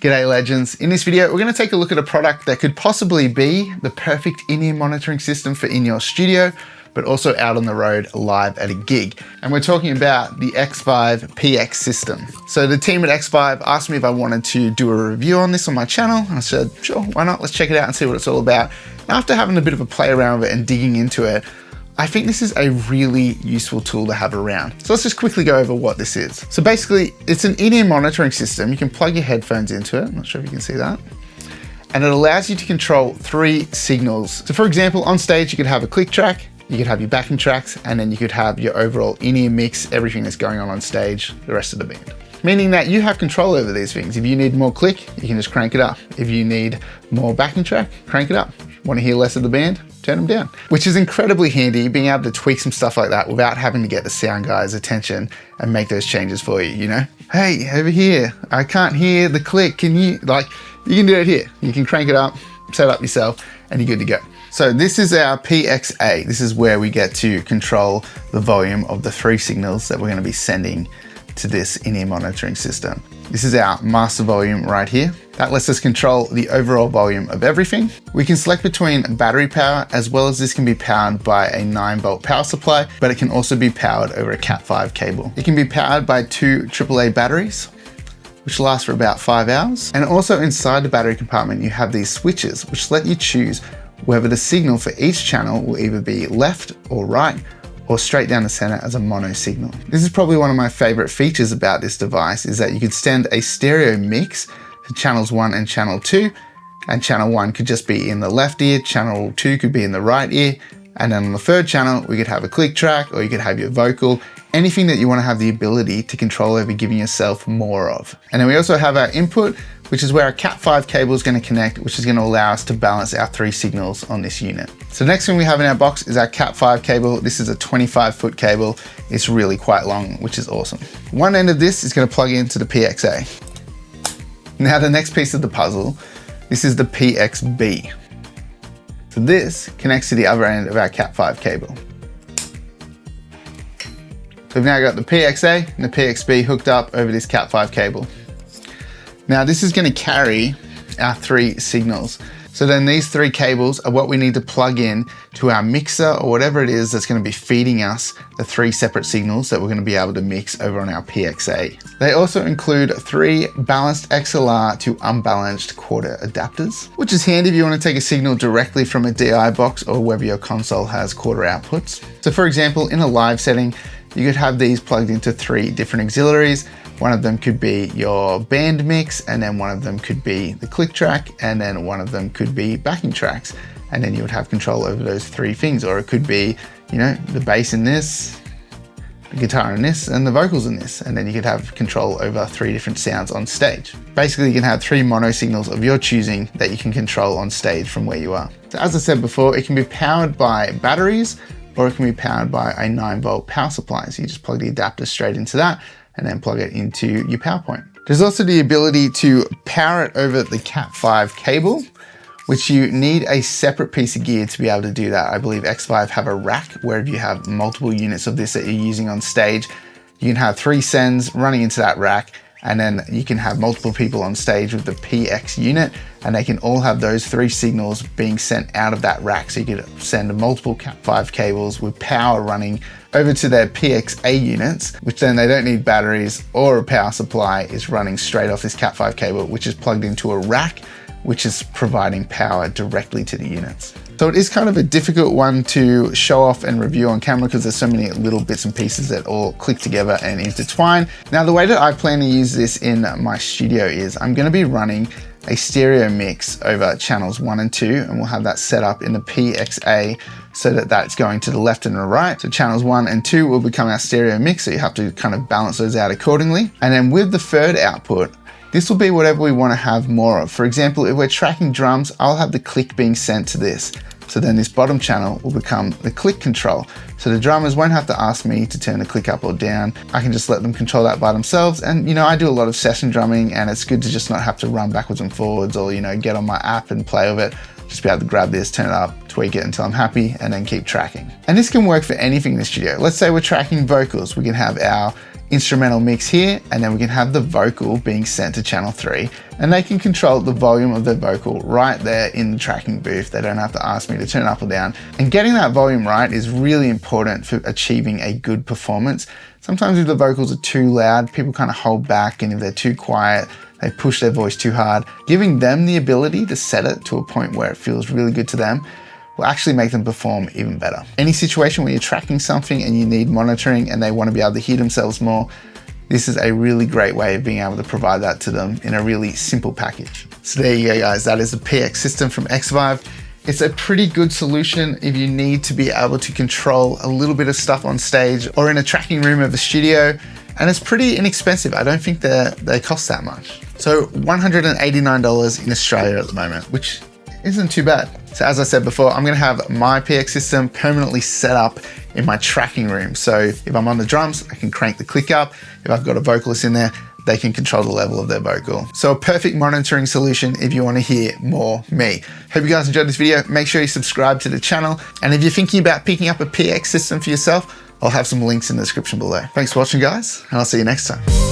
G'day legends. In this video, we're going to take a look at a product that could possibly be the perfect in-ear monitoring system for in your studio, but also out on the road live at a gig. And we're talking about the Xvive PX System. So the team at Xvive asked me if I wanted to do a review on this on my channel. And I said, sure, why not? Let's check it out and see what it's all about. And after having a bit of a play around with it and digging into it, I think this is a really useful tool to have around. So let's just quickly go over what this is. So basically, it's an in-ear monitoring system. You can plug your headphones into it. I'm not sure if you can see that. And it allows you to control 3 signals. So for example, on stage, you could have a click track, you could have your backing tracks, and then you could have your overall in-ear mix, everything that's going on stage, the rest of the band. Meaning that you have control over these things. If you need more click, you can just crank it up. If you need more backing track, crank it up. Want to hear less of the band? Turn them down. Which is incredibly handy, being able to tweak some stuff like that without having to get the sound guy's attention and make those changes for you, you know? Hey, over here, I can't hear the click. Can you, you can do it here. You can crank it up, set up yourself, and you're good to go. So this is our PXA. This is where we get to control the volume of the 3 signals that we're going to be sending to this in-ear monitoring system. This is our master volume right here. That lets us control the overall volume of everything. We can select between battery power, as well as this can be powered by a 9-volt power supply, but it can also be powered over a Cat 5 cable. It can be powered by 2 AAA batteries, which last for about 5 hours. And also inside the battery compartment, you have these switches, which let you choose whether the signal for each channel will either be left or right, or straight down the center as a mono signal. This is probably one of my favorite features about this device, is that you could send a stereo mix to channels 1 and channel 2, and channel 1 could just be in the left ear, channel 2 could be in the right ear, and then on the 3rd channel, we could have a click track, or you could have your vocal, anything that you want to have the ability to control over giving yourself more of. And then we also have our input, which is where our Cat 5 cable is going to connect, which is going to allow us to balance our 3 signals on this unit. So the next thing we have in our box is our Cat 5 cable. This is a 25-foot cable. It's really quite long, which is awesome. One end of this is going to plug into the PXA. Now the next piece of the puzzle, this is the PXB. So this connects to the other end of our Cat 5 cable. So we've now got the PXA and the PXB hooked up over this Cat 5 cable. Now this is going to carry our 3 signals. So then these 3 cables are what we need to plug in to our mixer or whatever it is that's going to be feeding us the 3 separate signals that we're going to be able to mix over on our PXA. They also include 3 balanced XLR to unbalanced quarter adapters, which is handy if you want to take a signal directly from a DI box or whether your console has quarter outputs. So for example, in a live setting, you could have these plugged into 3 different auxiliaries. One of them could be your band mix, and then one of them could be the click track, and then one of them could be backing tracks. And then you would have control over those 3 things. Or it could be, you know, the bass in this, the guitar in this, and the vocals in this. And then you could have control over 3 different sounds on stage. Basically, you can have 3 mono signals of your choosing that you can control on stage from where you are. So as I said before, it can be powered by batteries, or it can be powered by a 9-volt power supply. So you just plug the adapter straight into that, and then plug it into your power point. There's also the ability to power it over the Cat 5 cable, which you need a separate piece of gear to be able to do that. I believe Xvive have a rack where if you have multiple units of this that you're using on stage, you can have 3 sends running into that rack, and then you can have multiple people on stage with the PX unit, and they can all have those 3 signals being sent out of that rack. So you could send multiple Cat 5 cables with power running over to their PXA units, which then they don't need batteries or a power supply. Is running straight off this Cat 5 cable, which is plugged into a rack, which is providing power directly to the units. So it is kind of a difficult one to show off and review on camera because there's so many little bits and pieces that all click together and intertwine. Now, the way that I plan to use this in my studio is I'm going to be running a stereo mix over channels 1 and 2, and we'll have that set up in the PXA so that that's going to the left and the right. So channels 1 and 2 will become our stereo mix, so you have to kind of balance those out accordingly. And then with the 3rd output, this will be whatever we want to have more of. For example, if we're tracking drums, I'll have the click being sent to this. So then this bottom channel will become the click control. So the drummers won't have to ask me to turn the click up or down. I can just let them control that by themselves. And you know, I do a lot of session drumming, and it's good to just not have to run backwards and forwards, or you know, get on my app and play with it. Just be able to grab this, turn it up, tweak it until I'm happy, and then keep tracking. And this can work for anything in the studio. Let's say we're tracking vocals. We can have our instrumental mix here, and then we can have the vocal being sent to channel 3, and they can control the volume of their vocal right there in the tracking booth. They don't have to ask me to turn it up or down. And getting that volume right is really important for achieving a good performance. Sometimes if the vocals are too loud, people kind of hold back, and if they're too quiet, they push their voice too hard. Giving them the ability to set it to a point where it feels really good to them will actually make them perform even better. Any situation where you're tracking something and you need monitoring and they want to be able to hear themselves more, this is a really great way of being able to provide that to them in a really simple package. So there you go, guys. That is the PX system from Xvive. It's a pretty good solution if you need to be able to control a little bit of stuff on stage or in a tracking room of a studio. And it's pretty inexpensive. I don't think they cost that much. So $189 in Australia at the moment, which isn't too bad. So as I said before, I'm gonna have my PX system permanently set up in my tracking room. So if I'm on the drums, I can crank the click up. If I've got a vocalist in there, they can control the level of their vocal. So a perfect monitoring solution if you wanna hear more me. Hope you guys enjoyed this video. Make sure you subscribe to the channel. And if you're thinking about picking up a PX system for yourself, I'll have some links in the description below. Thanks for watching, guys, and I'll see you next time.